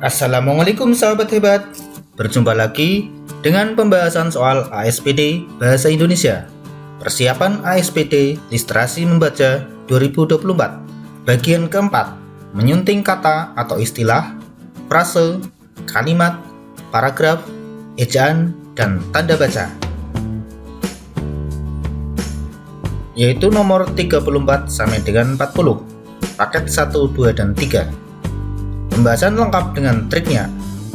Assalamualaikum sahabat hebat. Berjumpa lagi dengan pembahasan soal ASPD Bahasa Indonesia. Persiapan ASPD Literasi Membaca 2024. Bagian keempat, menyunting kata atau istilah, frase, kalimat, paragraf, ejaan, dan tanda baca. Yaitu nomor 34 sampai dengan 40. Paket 1, 2, dan 3. Pembahasan lengkap dengan triknya,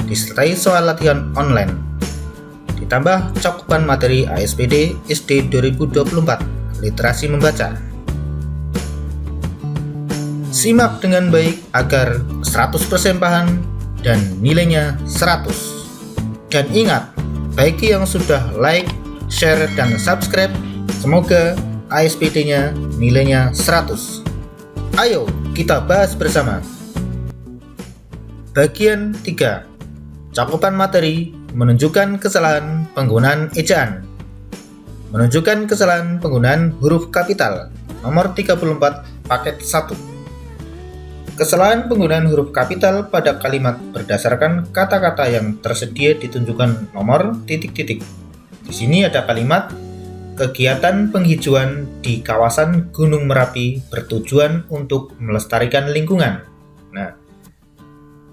disertai soal latihan online, ditambah cakupan materi ASPD SD 2024 Literasi Membaca. Simak dengan baik agar 100% paham dan nilainya 100. Dan ingat, bagi yang sudah like, share, dan subscribe, semoga ASPD-nya nilainya 100. Ayo kita bahas bersama. Bagian 3. Cakupan materi menunjukkan kesalahan penggunaan ejaan. Menunjukkan kesalahan penggunaan huruf kapital. Nomor 34 paket 1. Kesalahan penggunaan huruf kapital pada kalimat berdasarkan kata-kata yang tersedia ditunjukkan nomor titik-titik. Di sini ada kalimat kegiatan penghijauan di kawasan Gunung Merapi bertujuan untuk melestarikan lingkungan. Nah,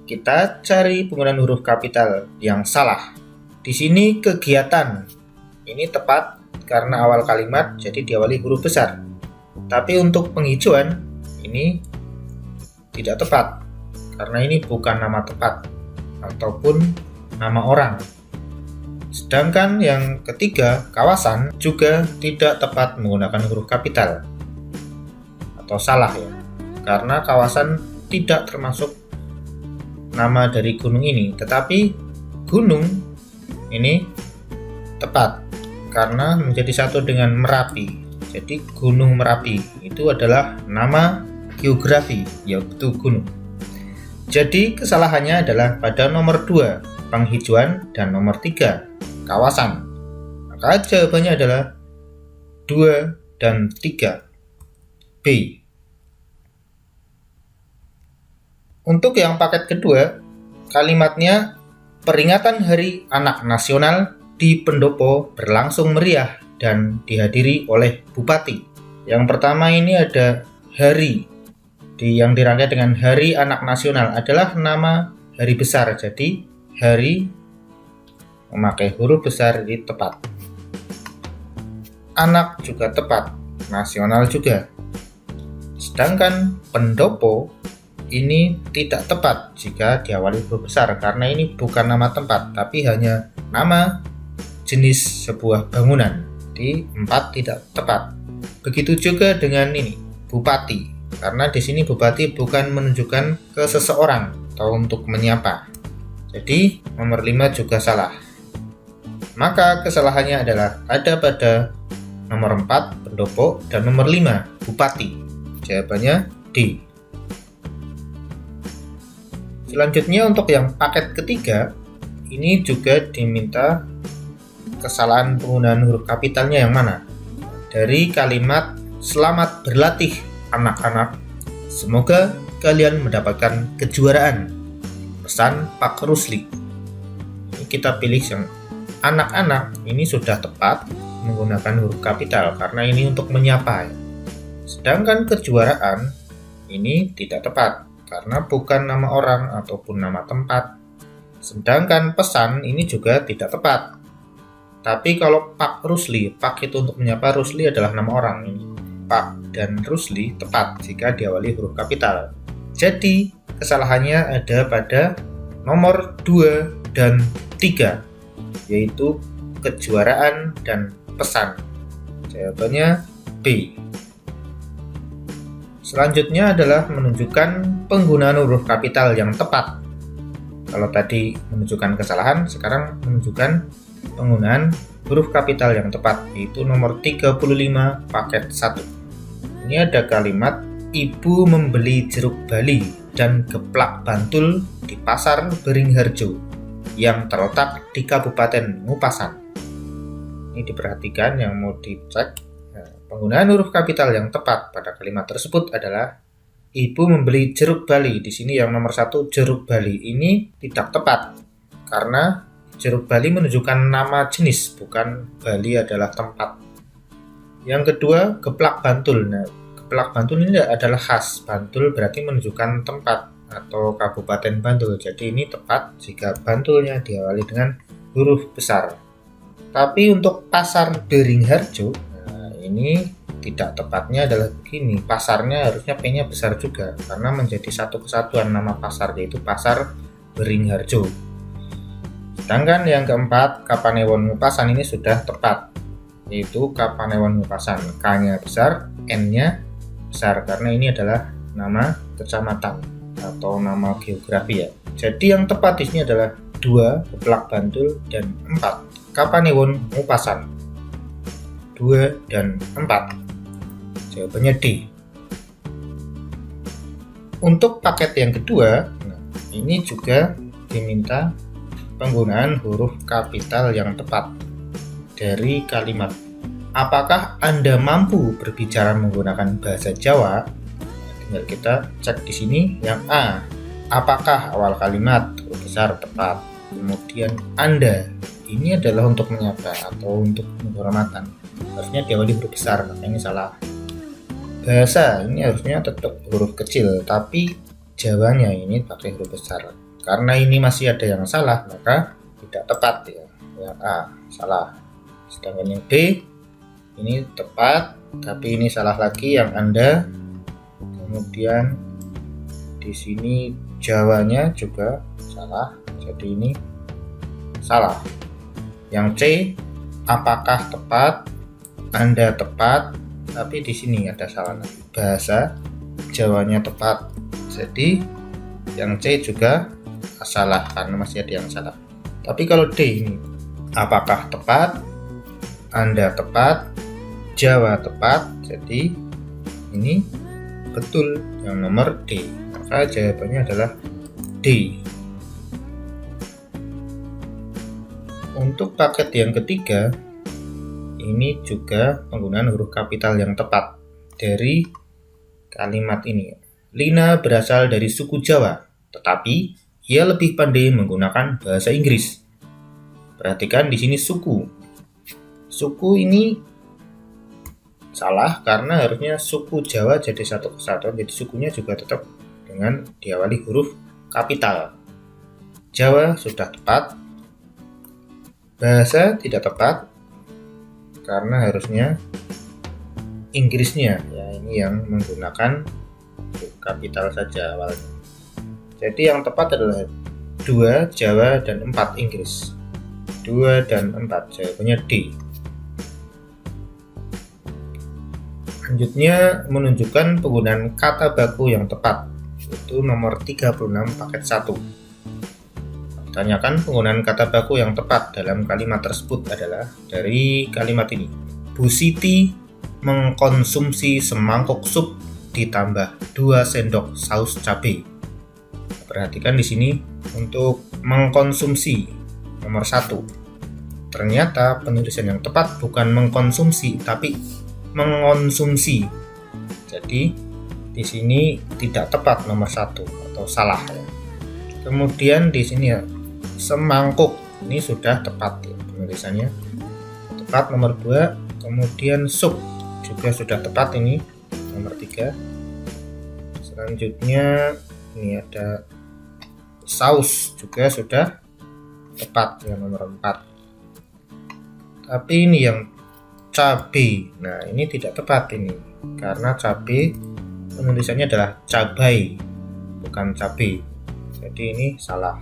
kita cari penggunaan huruf kapital yang salah. Di sini kegiatan ini tepat karena awal kalimat jadi diawali huruf besar. Tapi untuk penghijauan ini tidak tepat karena ini bukan nama tempat ataupun nama orang. Sedangkan yang ketiga, kawasan juga tidak tepat menggunakan huruf kapital atau salah ya. Karena kawasan tidak termasuk nama dari gunung ini, tetapi gunung ini tepat karena menjadi satu dengan Merapi. Jadi Gunung Merapi itu adalah nama geografi, yaitu gunung. Jadi kesalahannya adalah pada nomor 2, penghijauan, dan nomor 3, kawasan. Maka jawabannya adalah 2 dan 3. B. Untuk yang paket kedua, kalimatnya peringatan Hari Anak Nasional di Pendopo berlangsung meriah dan dihadiri oleh Bupati. Yang pertama ini ada hari, yang dirangkai dengan Hari Anak Nasional adalah nama hari besar, jadi hari memakai huruf besar ini tepat. Anak juga tepat, nasional juga. Sedangkan Pendopo ini tidak tepat jika diawali huruf besar karena ini bukan nama tempat tapi hanya nama jenis sebuah bangunan. Di 4 tidak tepat. Begitu juga dengan ini, bupati, karena di sini bupati bukan menunjukkan ke seseorang atau untuk menyapa. Jadi nomor 5 juga salah. Maka kesalahannya adalah ada pada nomor 4 Pendopo dan nomor 5 bupati. Jawabannya D. Selanjutnya untuk yang paket ketiga, ini juga diminta kesalahan penggunaan huruf kapitalnya yang mana? Dari kalimat selamat berlatih anak-anak, semoga kalian mendapatkan kejuaraan. Pesan Pak Rusli. Ini kita pilih yang anak-anak, ini sudah tepat menggunakan huruf kapital karena ini untuk menyapa. Sedangkan kejuaraan ini tidak tepat karena bukan nama orang ataupun nama tempat. Sedangkan pesan ini juga tidak tepat. Tapi kalau Pak Rusli, Pak itu untuk menyapa, Rusli adalah nama orang ini. Pak dan Rusli tepat jika diawali huruf kapital. Jadi kesalahannya ada pada nomor 2 dan 3, yaitu kejuaraan dan pesan. Jawabannya B. Selanjutnya adalah menunjukkan penggunaan huruf kapital yang tepat. Kalau tadi menunjukkan kesalahan, sekarang menunjukkan penggunaan huruf kapital yang tepat, yaitu nomor 35 paket 1. Ini ada kalimat ibu membeli jeruk Bali dan geplak Bantul di pasar Beringharjo yang terletak di Kabupaten Ngupasan. Ini diperhatikan yang mau dicek. Penggunaan huruf kapital yang tepat pada kalimat tersebut adalah Ibu membeli jeruk bali. Di sini yang nomor 1 jeruk bali ini tidak tepat karena jeruk bali menunjukkan nama jenis, bukan Bali adalah tempat. Yang kedua, geplak Bantul. Nah, geplak Bantul ini adalah khas Bantul, berarti menunjukkan tempat atau Kabupaten Bantul. Jadi ini tepat jika Bantulnya diawali dengan huruf besar. Tapi untuk pasar Beringharjo, nah ini tidak tepatnya adalah begini. Pasarnya harusnya P-nya besar juga karena menjadi satu kesatuan nama pasar, yaitu Pasar Beringharjo. Sedangkan yang keempat, Kapanewon Ngupasan ini sudah tepat, yaitu Kapanewon Ngupasan. K-nya besar, N-nya besar karena ini adalah nama kecamatan atau nama geografi ya. Jadi yang tepat di sini adalah 2 Geplak Bantul dan 4 Kapanewon Ngupasan. 2 dan 4. Jawabannya D. Untuk paket yang kedua, nah, ini juga diminta penggunaan huruf kapital yang tepat dari kalimat. Apakah Anda mampu berbicara menggunakan bahasa Jawa? Tinggal kita cek di sini yang A. Apakah awal kalimat huruf besar tepat? Kemudian Anda ini adalah untuk menyapa atau untuk penghormatan. Harusnya diawali huruf besar, maka ini salah. Bahasa ini harusnya tetap huruf kecil, tapi Jawanya ini pakai huruf besar. Karena ini masih ada yang salah, maka tidak tepat ya. Yang A salah. Sedangkan yang B ini tepat, tapi ini salah lagi yang Anda. Kemudian di sini Jawanya juga salah, jadi ini salah. Yang C, apakah tepat? Anda tepat, tapi di sini ada salah lagi. Bahasa Jawanya tepat, jadi yang C juga salah karena masih ada yang salah. Tapi kalau D ini, apakah tepat? Anda tepat, Jawa tepat, jadi ini betul yang nomor D. Maka jawabannya adalah D. Untuk paket yang ketiga, ini juga penggunaan huruf kapital yang tepat dari kalimat ini. Lina berasal dari suku Jawa, tetapi ia lebih pandai menggunakan bahasa Inggris. Perhatikan di sini suku. Suku ini salah karena harusnya suku Jawa jadi satu kesatuan, jadi sukunya juga tetap dengan diawali huruf kapital. Jawa sudah tepat. Bahasa tidak tepat karena harusnya Inggrisnya ya, ini yang menggunakan kapital saja awalnya. Jadi yang tepat adalah 2 Jawa dan 4 Inggris. 2 dan 4, jawabannya D. Selanjutnya menunjukkan penggunaan kata baku yang tepat, yaitu nomor 36 paket 1. Tanyakan penggunaan kata baku yang tepat dalam kalimat tersebut adalah dari kalimat ini. Bu Siti mengkonsumsi semangkuk sup ditambah 2 sendok saus cabai. Perhatikan di sini untuk mengkonsumsi nomor 1. Ternyata penulisan yang tepat bukan mengkonsumsi tapi mengonsumsi. Jadi di sini tidak tepat nomor 1 atau salah ya. Kemudian di sini ya, semangkuk ini sudah tepat ya, penulisannya tepat nomor 2. Kemudian sup juga sudah tepat ini nomor 3. Selanjutnya ini ada saus juga sudah tepat ya nomor 4. Tapi ini yang cabai, nah ini tidak tepat ini karena cabai penulisannya adalah cabai bukan cabai, jadi ini salah.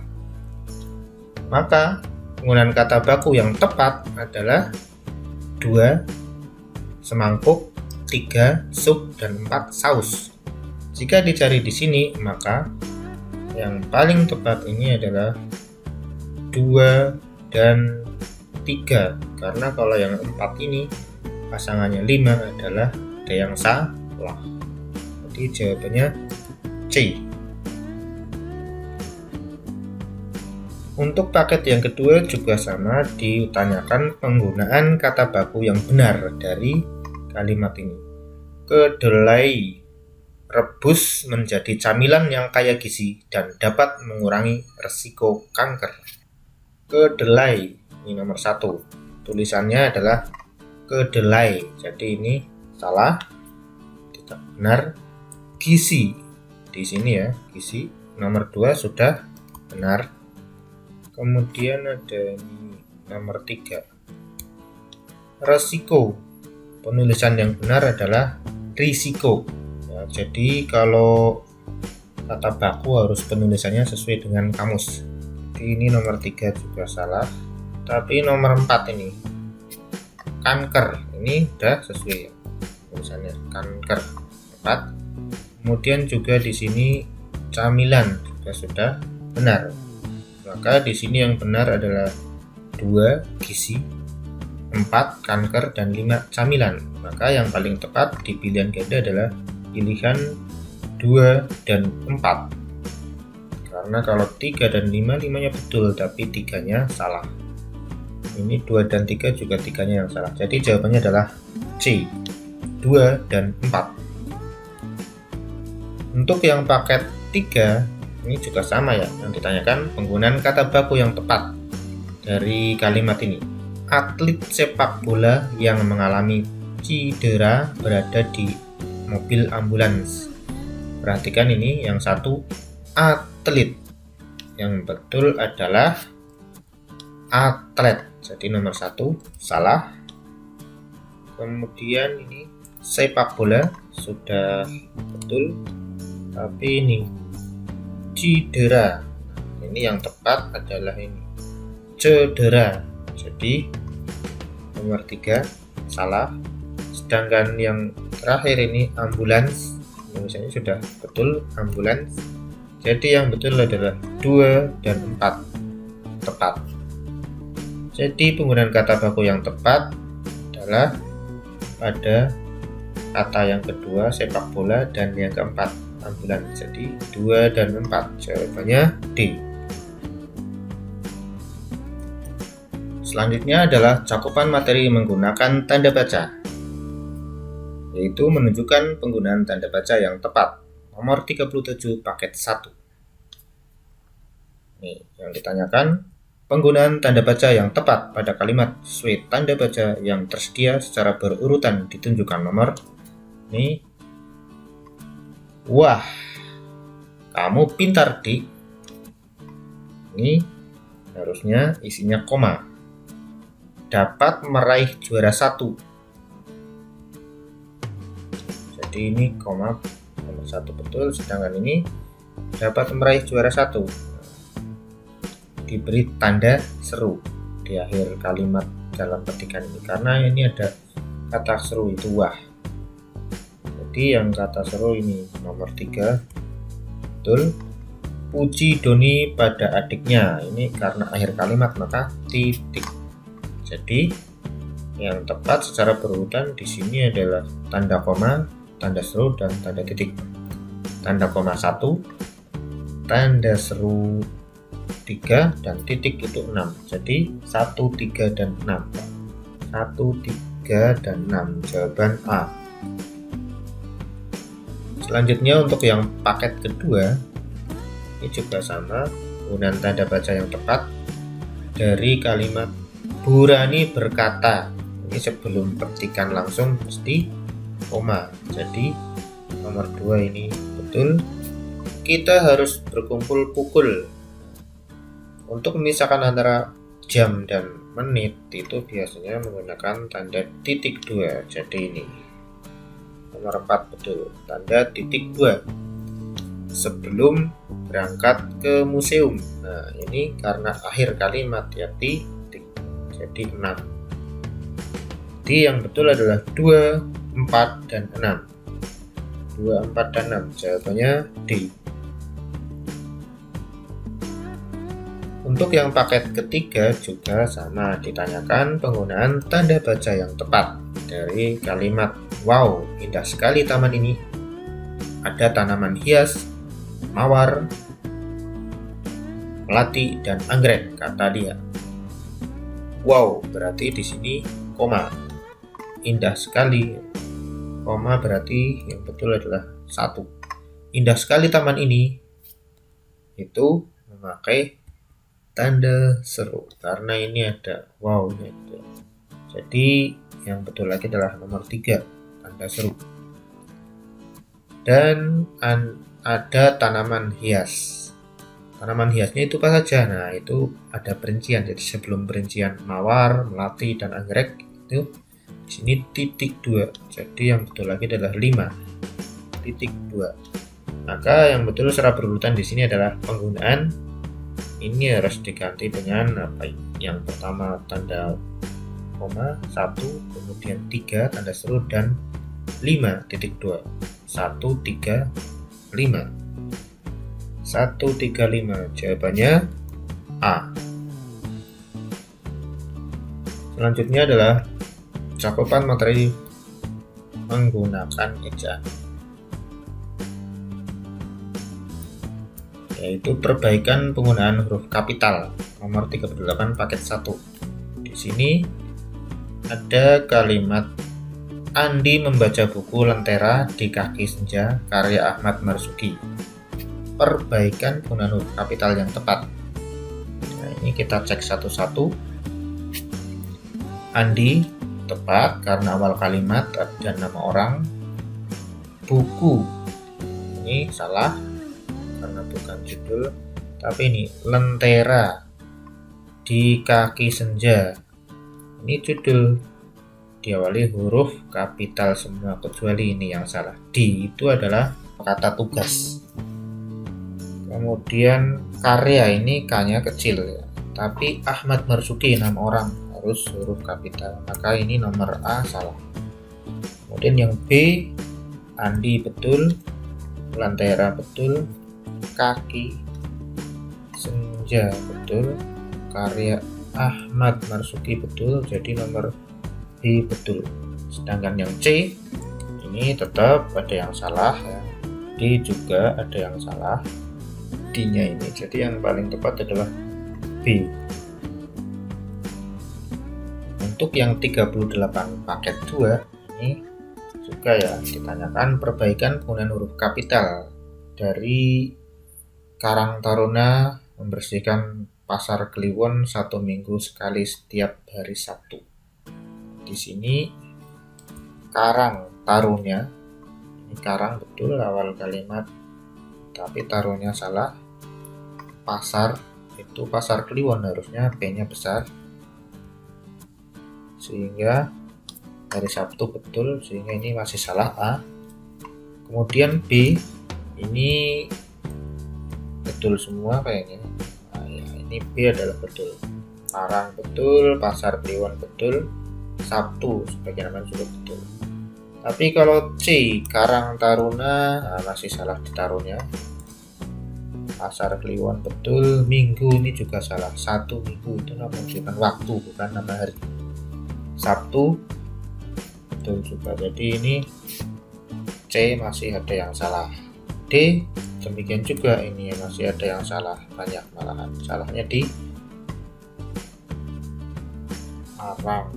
Maka penggunaan kata baku yang tepat adalah 2 semangkuk, 3 sup, dan 4 saus. Jika dicari di sini, maka yang paling tepat ini adalah 2 dan 3. Karena kalau yang 4 ini pasangannya 5 adalah ada yang salah. Jadi jawabannya C. Untuk paket yang kedua juga sama, ditanyakan penggunaan kata baku yang benar dari kalimat ini. Kedelai rebus menjadi camilan yang kaya gizi dan dapat mengurangi resiko kanker. Kedelai, ini nomor 1. Tulisannya adalah kedelai, jadi ini salah, tidak benar. Gizi, di sini ya, gizi. Nomor 2 sudah benar. Kemudian ada ini nomor 3. Resiko, penulisan yang benar adalah risiko. Ya, jadi kalau kata baku harus penulisannya sesuai dengan kamus. Jadi ini nomor 3 juga salah. Tapi nomor 4 ini kanker, ini udah sesuai ya, tulisannya kanker, tepat. Kemudian juga di sini camilan juga sudah benar. Maka di sini yang benar adalah 2 gizi, 4 kanker, dan 5 camilan. Maka yang paling tepat di pilihan ganda adalah pilihan 2 dan 4. Karena kalau 3 dan 5, 5-nya betul, tapi 3-nya salah. Ini 2 dan 3 juga 3-nya yang salah. Jadi jawabannya adalah C, 2 dan 4. Untuk yang paket 3, ini juga sama ya, yang ditanyakan penggunaan kata baku yang tepat dari kalimat ini. Atlet sepak bola yang mengalami cedera berada di mobil ambulans. Perhatikan ini yang satu atlet, yang betul adalah atlet, jadi nomor 1 salah. Kemudian ini sepak bola sudah betul, tapi ini cedera, ini yang tepat adalah ini cedera, jadi nomor 3 salah. Sedangkan yang terakhir ini ambulans, misalnya sudah betul ambulans, jadi yang betul adalah 2 dan 4 tepat. Jadi penggunaan kata baku yang tepat adalah pada kata yang kedua sepak bola dan yang keempat ambulans. Jadi 2 dan 4, jawabannya D. Selanjutnya adalah cakupan materi menggunakan tanda baca, yaitu menunjukkan penggunaan tanda baca yang tepat. Nomor 37 paket 1. Nih, yang ditanyakan penggunaan tanda baca yang tepat pada kalimat sesuai tanda baca yang tersedia secara berurutan ditunjukkan nomor. Nih, wah, kamu pintar, Dik. Ini harusnya isinya koma. Dapat meraih juara 1. Jadi ini koma nomor 1 betul, sedangkan ini dapat meraih juara 1. Diberi tanda seru di akhir kalimat dalam petikan ini, karena ini ada kata seru itu wah. Jadi yang kata seru ini nomor 3 betul. Puji Doni pada adiknya, ini karena akhir kalimat maka titik. Jadi yang tepat secara berurutan di sini adalah tanda koma, tanda seru, dan tanda titik. Tanda koma 1, tanda seru 3, dan titik itu 6. Jadi 1, 3, dan 6. 1, 3, dan 6. Jawaban A. Selanjutnya untuk yang paket kedua, ini juga sama, penggunaan tanda baca yang tepat dari kalimat Bu Rani berkata. Ini sebelum petikan langsung mesti koma. Jadi nomor 2 ini betul. Kita harus berkumpul pukul. Untuk memisahkan antara jam dan menit itu biasanya menggunakan tanda titik 2. Jadi ini nomor 4 betul, tanda titik 2. Sebelum berangkat ke museum. Nah, ini karena akhir kalimat ya, titik. Jadi 6. Jadi yang betul adalah 2, 4, dan 6. 2, 4, dan 6. Jawabannya D. Untuk yang paket ketiga juga sama, ditanyakan penggunaan tanda baca yang tepat dari kalimat wow, indah sekali taman ini. Ada tanaman hias, mawar, melati, dan anggrek, kata dia. Wow, berarti di sini koma. Indah sekali, koma berarti yang betul adalah 1. indah sekali taman ini, itu memakai tanda seru karena ini ada wow gitu. Jadi yang betul lagi adalah nomor 3, tanda seru. Dan ada tanaman hias. Tanaman hiasnya itu apa saja? Nah, itu ada perincian. Jadi sebelum perincian mawar, melati, dan anggrek itu di sini titik 2. Jadi yang betul lagi adalah 5.2. Maka yang betul secara berurutan di sini adalah penggunaan ini harus diganti dengan apa? Yang pertama tanda koma 1, kemudian 3 tanda seru dan 5.2. 135. 135. Jawabannya A. Selanjutnya adalah cakupan materi menggunakan ejaan, yaitu perbaikan penggunaan huruf kapital nomor 38 paket 1. Di sini ada kalimat Andi membaca buku Lentera di Kaki Senja karya Ahmad Marzuki. Perbaikan penggunaan huruf kapital yang tepat. Nah, ini kita cek satu-satu. Andi tepat karena awal kalimat ada nama orang. Buku ini salah karena bukan judul, tapi ini Lentera di Kaki Senja, ini judul, diawali huruf kapital semua kecuali ini yang salah. Di itu adalah kata tugas. Kemudian karya ini K-nya kecil ya, tapi Ahmad Marzuki nama orang harus huruf kapital, maka ini nomor A salah. Kemudian yang B, Andi betul, Lentera betul, Kaki Senja betul, karya Ahmad Marzuki betul, jadi nomor B betul. Sedangkan yang C ini tetap ada yang salah ya. D juga ada yang salah, D-nya ini, jadi yang paling tepat adalah B. Untuk yang 38 paket 2 ini juga ya ditanyakan perbaikan penggunaan huruf kapital dari Karang Taruna membersihkan pasar Kliwon 1 minggu sekali setiap hari Sabtu. Di sini Karang Taruna, ini Karang betul awal kalimat, tapi Tarunnya salah. Pasar itu pasar Kliwon, harusnya P-nya besar, sehingga hari Sabtu betul, sehingga ini masih salah A. Kemudian B ini betul semua kayaknya. Nah, ya, ini B adalah betul. Karang betul, pasar Kliwon betul, Sabtu sebagian nama juga betul. Tapi kalau C Karang Taruna, nah, masih salah di Tarunnya. Pasar Kliwon betul, minggu ini juga salah. 1 minggu itu menunjukkan waktu bukan nama hari. Sabtu betul juga, jadi ini C masih ada yang salah. D demikian juga, ini masih ada yang salah, banyak malahan. Salahnya di Arang.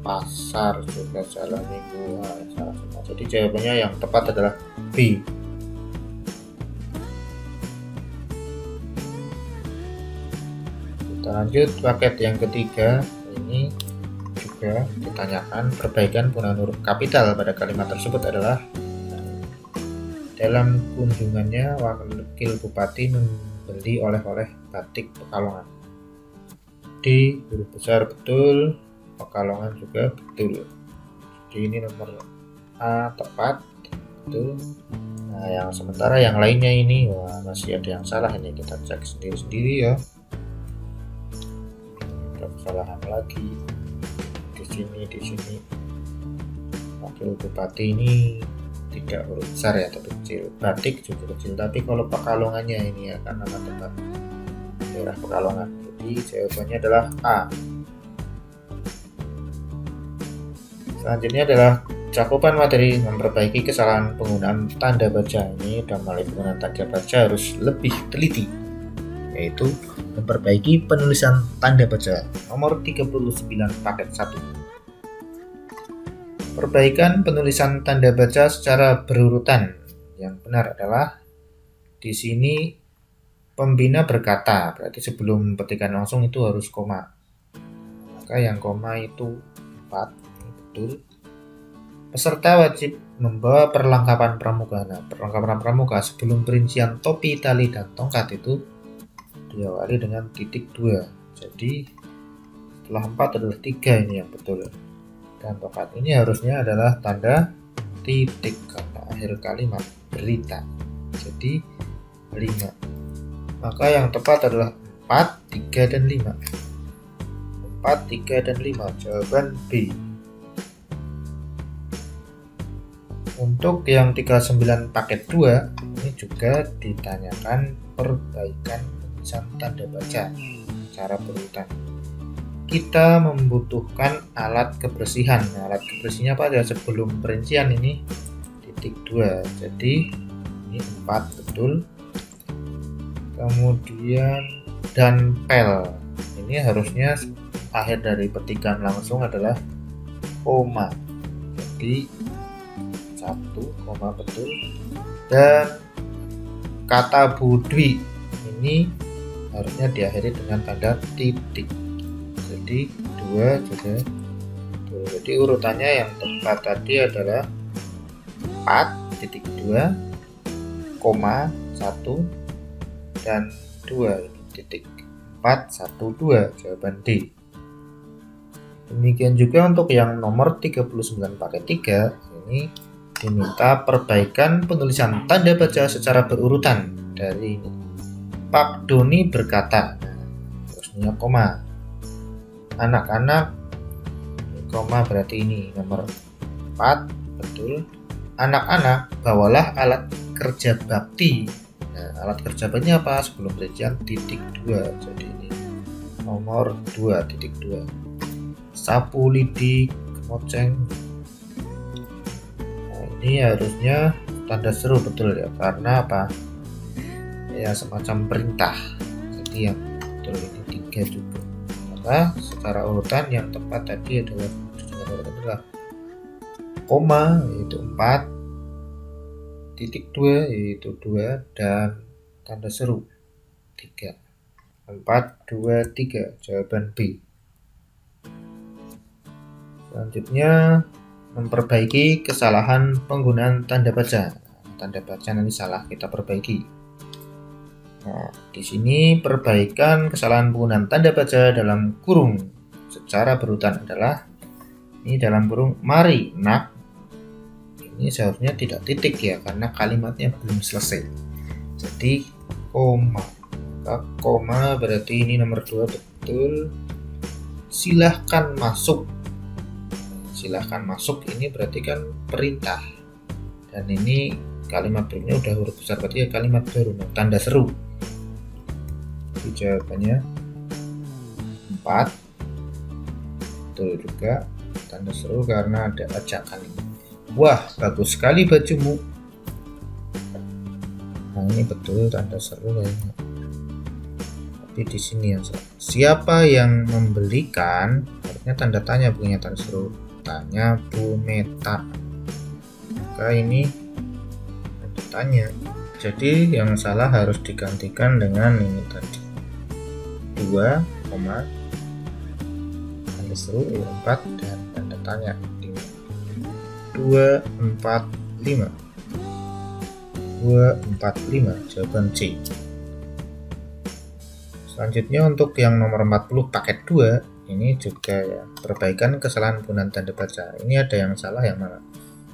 Pasar juga salah, minggu salah semua. Jadi jawabannya yang tepat adalah B. Kita lanjut paket yang ketiga. Ini juga ditanyakan perbaikan penggunaan huruf kapital pada kalimat tersebut adalah dalam kunjungannya wakil bupati membeli oleh-oleh batik Pekalongan. D huruf besar betul, Pekalongan juga betul. Jadi ini nomor A tepat betul. Nah, yang sementara yang lainnya ini masih ada yang salah, ini kita cek sendiri-sendiri ya. Ada kesalahan lagi di sini. Wakil bupati ini tidak huruf besar ya, tapi kecil. Batik juga kecil, tapi kalau Pekalongannya ini ya kan nama tempat daerah Pekalongan. Jadi jawabannya adalah A. Selanjutnya adalah cakupan materi memperbaiki kesalahan penggunaan tanda baca. Ini udah mulai penggunaan tanda baca harus lebih teliti, yaitu memperbaiki penulisan tanda baca nomor 39 paket 1. Perbaikan penulisan tanda baca secara berurutan. Yang benar adalah di sini pembina berkata, berarti sebelum petikan langsung itu harus koma. Maka yang koma itu 4, betul. Peserta wajib membawa perlengkapan pramuka. Nah, perlengkapan pramuka sebelum perincian topi, tali, dan tongkat itu diawali dengan titik 2. Jadi setelah 4 adalah 3 ini yang betul. Dan tongkat ini harusnya adalah tanda titik karena akhir kalimat berita. Jadi 5. Maka yang tepat adalah 4, 3, dan 5. 4, 3, dan 5. Jawaban B. Untuk yang 39 paket 2 ini juga ditanyakan perbaikan penulisan tanda baca secara berurutan. Kita membutuhkan alat kebersihan. Nah, alat kebersihannya apa ya? Sebelum perincian ini titik 2. Jadi ini 4 betul. Kemudian dan pel. Ini harusnya akhir dari petikan langsung adalah koma. Jadi 1, koma betul. Dan kata Budwi ini harusnya diakhiri dengan tanda titik. Jadi 2 juga. Jadi urutannya yang tepat tadi adalah 4, titik 2, koma 1, dan 2, titik 4, 1, 2. Jawaban D. Demikian juga untuk yang nomor 39 paket 3 ini diminta perbaikan penulisan tanda baca secara berurutan dari ini. Pak Doni berkata, terusnya koma. Anak-anak, koma berarti ini nomor 4 betul. Anak-anak, bawalah alat kerja bakti. Nah, alat kerja bakti apa? Sebelum perincian titik 2. Jadi ini nomor 2, titik 2. Sapu lidi kemoceng. Nah, ini harusnya tanda seru betul ya, karena apa? Ya semacam perintah. Jadi yang betul ini 3 juga. Maka secara urutan yang tepat tadi adalah koma yaitu 4, titik 2 yaitu 2, dan tanda seru 3. 4, 2, 3. Jawaban B. Selanjutnya memperbaiki kesalahan penggunaan tanda baca. Tanda baca nanti salah, kita perbaiki. Nah, di sini perbaikan kesalahan penggunaan tanda baca dalam kurung secara berurutan adalah ini dalam kurung mari nak. Ini seharusnya tidak titik ya karena kalimatnya belum selesai. Jadi koma. Koma berarti ini nomor 2 betul. Silahkan masuk. Silahkan masuk ini berarti kan perintah. Dan ini kalimat berikutnya udah huruf besar berarti ya kalimat baru, tanda seru. Jawabannya 4 betul juga, tanda seru karena ada ajakan ini. Wah, bagus sekali bajumu. Nah, ini betul tanda seru kayaknya. Tapi di sini yang salah. Siapa yang membelikan? Harusnya tanda tanya punya tanda seru. Tanya Bu Meta. Maka ini tanda tanya. Jadi yang salah harus digantikan dengan ini tadi. 2, tanda seru 4, dan tanda tanya 5. 2, 4, 5. 2, 4, 5. Jawaban C. Selanjutnya untuk yang nomor 40 paket 2 ini juga ya perbaikan kesalahan penggunaan tanda baca. Ini ada yang salah yang mana?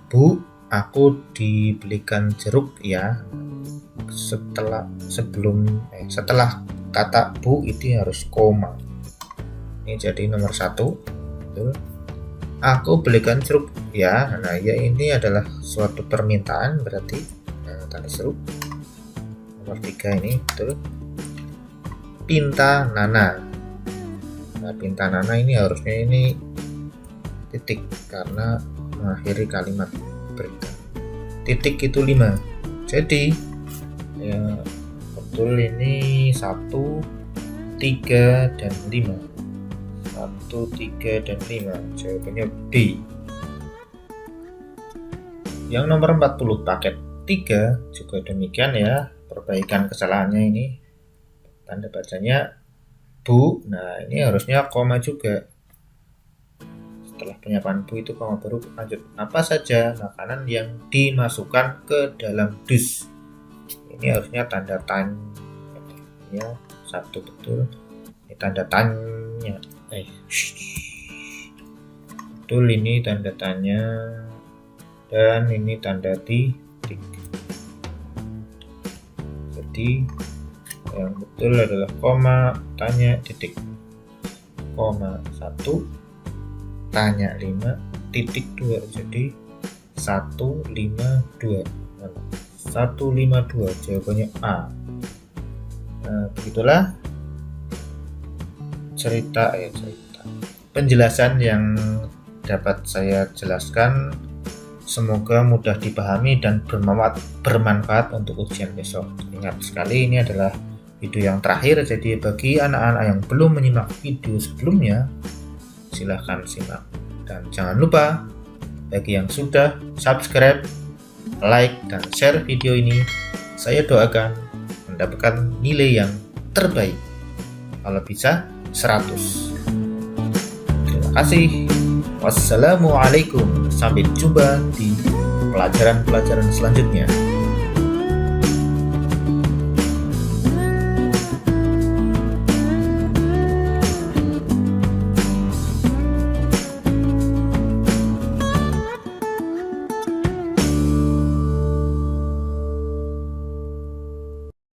Bu, aku dibelikan jeruk ya. Setelah kata bu itu harus koma. Ini jadi nomor 1 betul. Aku belikan jeruk ya. Nah ya ini adalah suatu permintaan berarti tanda seru. Nomor 3 ini betul. Pinta Nana. Nah pinta Nana ini harusnya ini titik karena mengakhiri kalimat berita. Titik itu 5. Jadi ya betul ini 1, 3, dan 5. 1, 3, dan 5. Jawabannya B. Yang nomor 40 paket 3 juga demikian ya, perbaikan kesalahannya ini. Tanda bacanya Bu. Nah, ini harusnya koma juga. Setelah penyiapan Bu itu koma baru lanjut. Apa saja makanan yang dimasukkan ke dalam dus? Ini harusnya tanda tanya ya, satu betul. Ini tanda tanya. Betul, ini tanda tanya dan ini tanda titik. Jadi yang betul adalah koma, tanya, titik. Koma 1, tanya 5, titik 2. Jadi 152. 152 jawabannya A. Nah, begitulah cerita penjelasan yang dapat saya jelaskan. Semoga mudah dipahami dan bermanfaat untuk ujian besok. Ingat sekali, ini adalah video yang terakhir, jadi bagi anak-anak yang belum menyimak video sebelumnya, silahkan simak. Dan jangan lupa, bagi yang sudah subscribe, like, dan share video ini, saya doakan mendapatkan nilai yang terbaik. Kalau bisa 100. Terima kasih. Wassalamualaikum. Sampai jumpa di pelajaran-pelajaran selanjutnya.